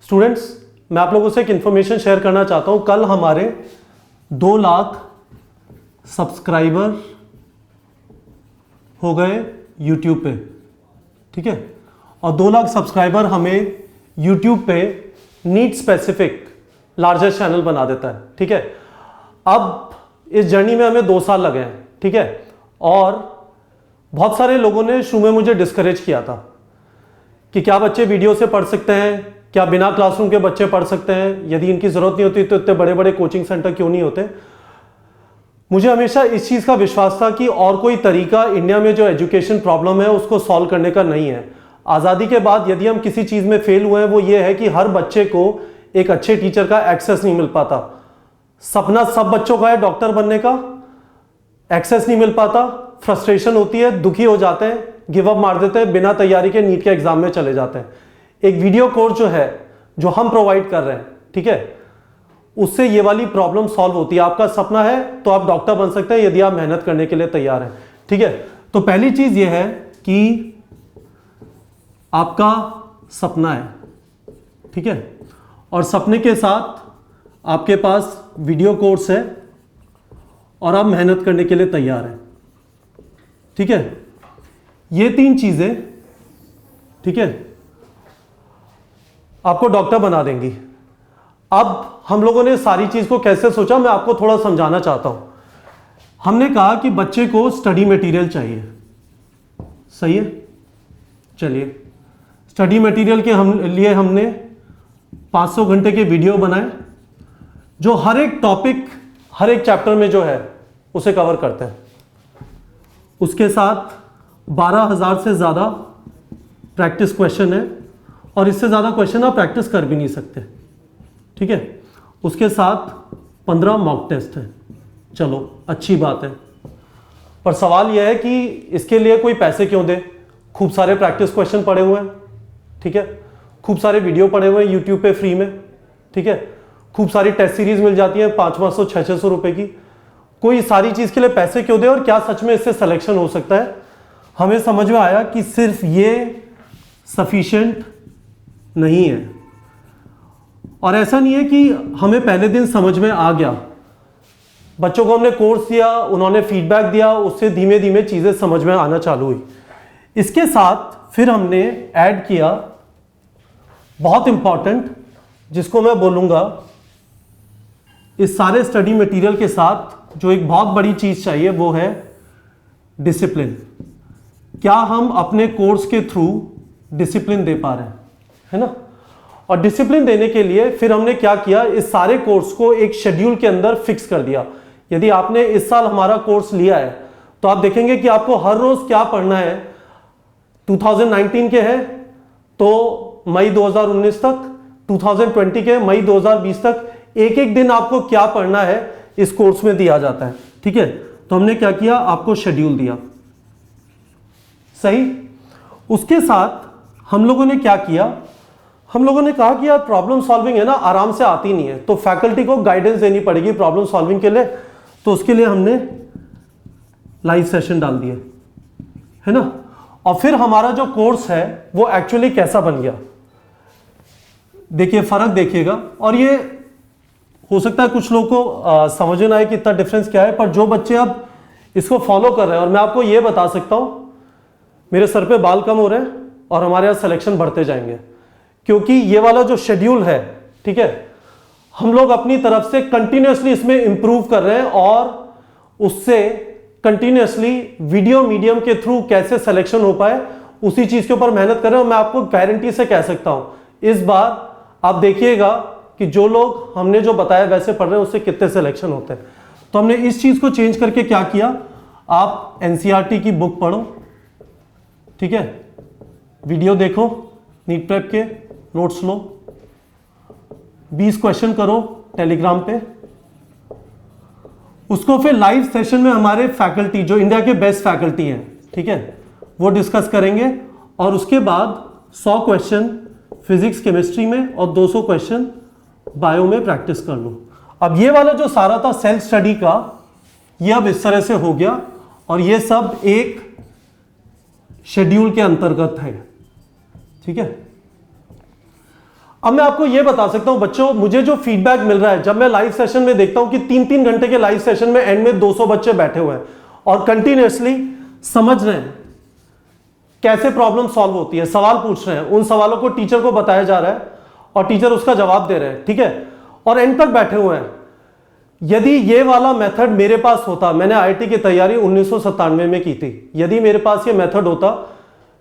Students, मैं आप लोगों से एक इन्फॉर्मेशन शेयर करना चाहता हूं। कल हमारे 2 लाख सब्सक्राइबर हो गए यूट्यूब पे, ठीक है। और 2 लाख सब्सक्राइबर हमें यूट्यूब पे नीड स्पेसिफिक लार्जेस्ट चैनल बना देता है, ठीक है। अब इस जर्नी में हमें 2 साल लगे हैं, ठीक है। और बहुत सारे लोगों ने शुरू में मुझे डिस्करेज किया था कि क्या बच्चे वीडियो से पढ़ सकते हैं, क्या बिना क्लासरूम के बच्चे पढ़ सकते हैं, यदि इनकी जरूरत नहीं होती तो इतने बड़े बड़े कोचिंग सेंटर क्यों नहीं होते। मुझे हमेशा इस चीज का विश्वास था कि और कोई तरीका इंडिया में जो एजुकेशन प्रॉब्लम है उसको सॉल्व करने का नहीं है। आज़ादी के बाद यदि हम किसी चीज में फेल हुए हैं वो ये है कि हर बच्चे को एक अच्छे टीचर का एक्सेस नहीं मिल पाता। सपना सब बच्चों का है डॉक्टर बनने का, एक्सेस नहीं मिल पाता, फ्रस्ट्रेशन होती है, दुखी हो जाते हैं, गिव अप मार देते हैं, बिना तैयारी के नीट के एग्जाम में चले जाते हैं। एक वीडियो कोर्स जो है जो हम प्रोवाइड कर रहे हैं, ठीक है, उससे ये वाली प्रॉब्लम सॉल्व होती है। आपका सपना है तो आप डॉक्टर बन सकते हैं यदि आप मेहनत करने के लिए तैयार हैं, ठीक है। तो पहली चीज ये है कि आपका सपना है, ठीक है, और सपने के साथ आपके पास वीडियो कोर्स है और आप मेहनत करने के लिए तैयार हैं, ठीक है। ये 3 चीजें, ठीक है, आपको डॉक्टर बना देंगी। अब हम लोगों ने सारी चीज को कैसे सोचा, मैं आपको थोड़ा समझाना चाहता हूं। हमने कहा कि बच्चे को स्टडी मटेरियल चाहिए, सही है। चलिए, स्टडी मटेरियल के लिए हमने 500 घंटे के वीडियो बनाए जो हर एक टॉपिक हर एक चैप्टर में जो है उसे कवर करते हैं। उसके साथ 12,000 से ज़्यादा प्रैक्टिस क्वेश्चन है और इससे ज़्यादा क्वेश्चन आप प्रैक्टिस कर भी नहीं सकते, ठीक है। उसके साथ 15 मॉक टेस्ट है। चलो, अच्छी बात है, पर सवाल यह है कि इसके लिए कोई पैसे क्यों दे। खूब सारे प्रैक्टिस क्वेश्चन पड़े हुए हैं, ठीक है, खूब सारे वीडियो पड़े हुए हैं यूट्यूब पे फ्री में, ठीक है, खूब सारी टेस्ट सीरीज मिल जाती है 500-500 600 रुपए की। कोई सारी चीज़ के लिए पैसे क्यों दे और क्या सच में इससे सिलेक्शन हो सकता है। हमें समझ में आया कि सिर्फ ये सफिशिएंट नहीं है। और ऐसा नहीं है कि हमें पहले दिन समझ में आ गया, बच्चों को हमने कोर्स दिया, उन्होंने फीडबैक दिया, उससे धीमे धीमे चीज़ें समझ में आना चालू हुई। इसके साथ फिर हमने ऐड किया बहुत इंपॉर्टेंट, जिसको मैं बोलूँगा इस सारे स्टडी मटेरियल के साथ जो एक बहुत बड़ी चीज़ चाहिए वो है डिसिप्लिन। क्या हम अपने कोर्स के थ्रू डिसिप्लिन दे पा रहे हैं, है ना। और डिसिप्लिन देने के लिए फिर हमने क्या किया, इस सारे कोर्स को एक शेड्यूल के अंदर फिक्स कर दिया। यदि आपने इस साल हमारा कोर्स लिया है तो आप देखेंगे कि आपको हर रोज क्या पढ़ना है। 2019 के हैं तो मई 2019 तक, 2020 के मई 2020 तक, एक एक दिन आपको क्या पढ़ना है इस कोर्स में दिया जाता है, ठीक है। तो हमने क्या किया, आपको शेड्यूल दिया, सही। उसके साथ हम लोगों ने क्या किया, हम लोगों ने कहा कि यार प्रॉब्लम सॉल्विंग है ना, आराम से आती नहीं है, तो फैकल्टी को गाइडेंस देनी पड़ेगी प्रॉब्लम सॉल्विंग के लिए। तो उसके लिए हमने लाइव सेशन डाल दिए, है ना। और फिर हमारा जो कोर्स है वो एक्चुअली कैसा बन गया, देखिए, फर्क देखिएगा। और ये हो सकता है कुछ लोगों को समझ ना आए कि इतना डिफरेंस क्या है, पर जो बच्चे अब इसको फॉलो कर रहे हैं, और मैं आपको ये बता सकता हूं मेरे सर पे बाल कम हो रहे हैं और हमारे यहाँ सिलेक्शन बढ़ते जाएंगे, क्योंकि ये वाला जो शेड्यूल है, ठीक है, हम लोग अपनी तरफ से कंटिन्यूअसली इसमें इंप्रूव कर रहे हैं और उससे कंटिन्यूअसली वीडियो मीडियम के थ्रू कैसे सिलेक्शन हो पाए उसी चीज के ऊपर मेहनत कर रहे हैं। और मैं आपको गारंटी से कह सकता हूं इस बार आप देखिएगा कि जो लोग हमने जो बताया वैसे पढ़ रहे हैं उससे कितने सिलेक्शन होते हैं। तो हमने इस चीज को चेंज करके क्या किया, आप एनसीईआरटी की बुक पढ़ो, ठीक है, वीडियो देखो, नीट प्रेप के नोट्स लो, 20 क्वेश्चन करो टेलीग्राम पे, उसको फिर लाइव सेशन में हमारे फैकल्टी जो इंडिया के बेस्ट फैकल्टी हैं, ठीक है, वो डिस्कस करेंगे। और उसके बाद 100 क्वेश्चन फिजिक्स केमिस्ट्री में और 200 क्वेश्चन बायो में प्रैक्टिस कर लो। अब ये वाला जो सारा था सेल्फ स्टडी का, ये अब इस तरह से हो गया और ये सब एक शेड्यूल के अंतर्गत है, ठीक है। अब मैं आपको यह बता सकता हूं बच्चों, मुझे जो फीडबैक मिल रहा है जब मैं लाइव सेशन में देखता हूं कि 3-3 घंटे के लाइव सेशन में एंड में 200 बच्चे बैठे हुए हैं और कंटिन्यूअसली समझ रहे हैं कैसे प्रॉब्लम सॉल्व होती है, सवाल पूछ रहे हैं, उन सवालों को टीचर को बताया जा रहा है और टीचर उसका जवाब दे रहे हैं, ठीक है, और एंड तक बैठे हुए हैं। यदि ये वाला मेथड मेरे पास होता, मैंने आईआईटी की तैयारी 1997 में की थी, यदि मेरे पास ये मेथड होता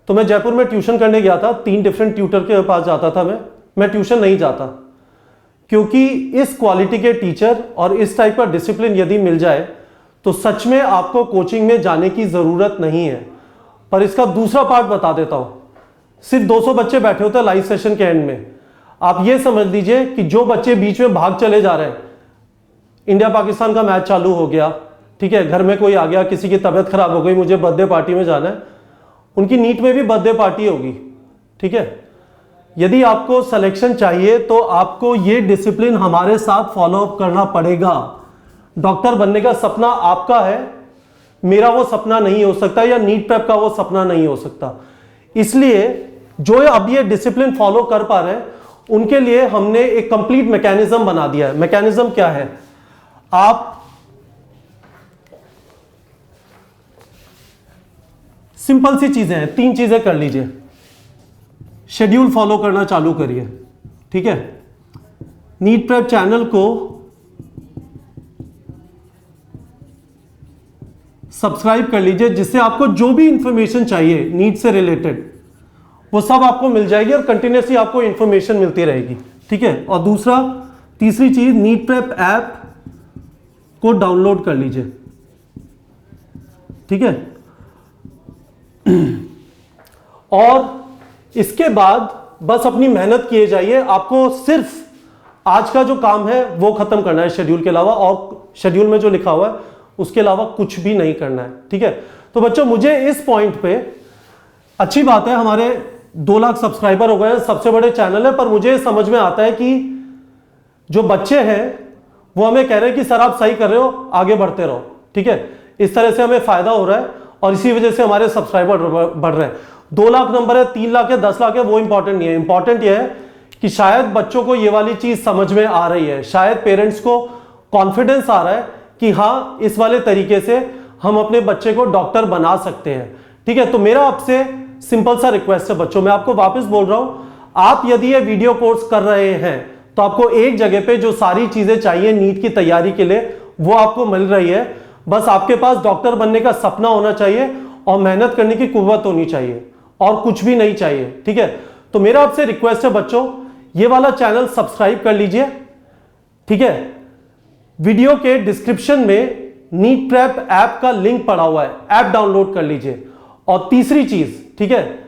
तो मैं जयपुर में ट्यूशन करने गया था, 3 डिफरेंट ट्यूटर के पास जाता था, मैं ट्यूशन नहीं जाता, क्योंकि इस क्वालिटी के टीचर और इस टाइप का डिसिप्लिन यदि मिल जाए तो सच में आपको कोचिंग में जाने की जरूरत नहीं है। पर इसका दूसरा पार्ट बता देता हूं, सिर्फ 200 बच्चे बैठे होते हैं लाइव सेशन के एंड में। आप ये समझ लीजिए कि जो बच्चे बीच में भाग चले जा रहे हैं, इंडिया पाकिस्तान का मैच चालू हो गया, ठीक है, घर में कोई आ गया, किसी की तबीयत खराब हो गई, मुझे बर्थडे पार्टी में जाना है, उनकी नीट में भी बर्थडे पार्टी होगी, ठीक है। यदि आपको सिलेक्शन चाहिए तो आपको ये डिसिप्लिन हमारे साथ फॉलो अप करना पड़ेगा। डॉक्टर बनने का सपना आपका है, मेरा वो सपना नहीं हो सकता, या नीट प्रेप का वो सपना नहीं हो सकता। इसलिए जो अब ये डिसिप्लिन फॉलो कर पा रहे हैं उनके लिए हमने एक कंप्लीट मैकेनिज्म बना दिया है। मैकेनिज्म क्या है? आप सिंपल सी चीजें हैं, 3 चीजें कर लीजिए। शेड्यूल फॉलो करना चालू करिए, ठीक है। नीट प्रेप चैनल को सब्सक्राइब कर लीजिए, जिससे आपको जो भी इंफॉर्मेशन चाहिए नीट से रिलेटेड वो सब आपको मिल जाएगी और कंटिन्यूसली आपको इंफॉर्मेशन मिलती रहेगी, ठीक है। और तीसरी चीज, नीट प्रेप ऐप को डाउनलोड कर लीजिए, ठीक है। और इसके बाद बस अपनी मेहनत किए जाइए। आपको सिर्फ आज का जो काम है वो खत्म करना है शेड्यूल के अलावा, और शेड्यूल में जो लिखा हुआ है उसके अलावा कुछ भी नहीं करना है, ठीक है। तो बच्चों, मुझे इस पॉइंट पे अच्छी बात है, हमारे 2 लाख सब्सक्राइबर हो गए हैं, सबसे बड़े चैनल है, पर मुझे समझ में आता है कि जो बच्चे हैं वो हमें कह रहे हैं कि सर आप सही कर रहे हो, आगे बढ़ते रहो, ठीक है। इस तरह से हमें फायदा हो रहा है और इसी वजह से हमारे सब्सक्राइबर बढ़ रहे हैं। 2 लाख नंबर है, 3 लाख है, 10 लाख है, वो इंपॉर्टेंट नहीं है। इंपॉर्टेंट यह है कि शायद बच्चों को ये वाली चीज समझ में आ रही है, शायद पेरेंट्स को कॉन्फिडेंस आ रहा है कि हाँ, इस वाले तरीके से हम अपने बच्चे को डॉक्टर बना सकते हैं, ठीक है। तो मेरा आपसे सिंपल सा रिक्वेस्ट है बच्चों, मैं आपको वापस बोल रहा हूं, आप यदि ये वीडियो कोर्स कर रहे हैं तो आपको एक जगह पे जो सारी चीजें चाहिए नीट की तैयारी के लिए वो आपको मिल रही है। बस आपके पास डॉक्टर बनने का सपना होना चाहिए और मेहनत करने की कुव्वत होनी चाहिए, और कुछ भी नहीं चाहिए, ठीक है। तो मेरा आपसे रिक्वेस्ट है बच्चों, ये वाला चैनल सब्सक्राइब कर लीजिए, ठीक है। वीडियो के डिस्क्रिप्शन में नीट प्रेप ऐप का लिंक पड़ा हुआ है, ऐप डाउनलोड कर लीजिए। और तीसरी चीज, ठीक है,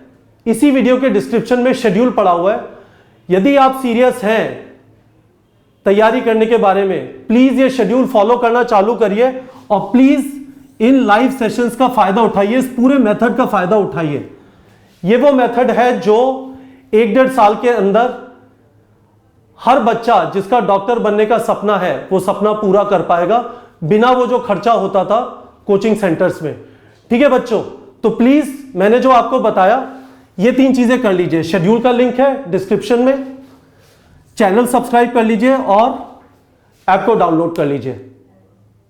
इसी वीडियो के डिस्क्रिप्शन में शेड्यूल पड़ा हुआ है। यदि आप सीरियस हैं तैयारी करने के बारे में, प्लीज ये शेड्यूल फॉलो करना चालू करिए और प्लीज इन लाइव सेशंस का फायदा उठाइए, इस पूरे मेथड का फायदा उठाइए। ये वो मेथड है जो 1-1.5 साल के अंदर हर बच्चा जिसका डॉक्टर बनने का सपना है वो सपना पूरा कर पाएगा, बिना वो जो खर्चा होता था कोचिंग सेंटर्स में, ठीक है बच्चों। तो प्लीज मैंने जो आपको बताया ये 3 चीजें कर लीजिए। शेड्यूल का लिंक है डिस्क्रिप्शन में, चैनल सब्सक्राइब कर लीजिए और ऐप को डाउनलोड कर लीजिए।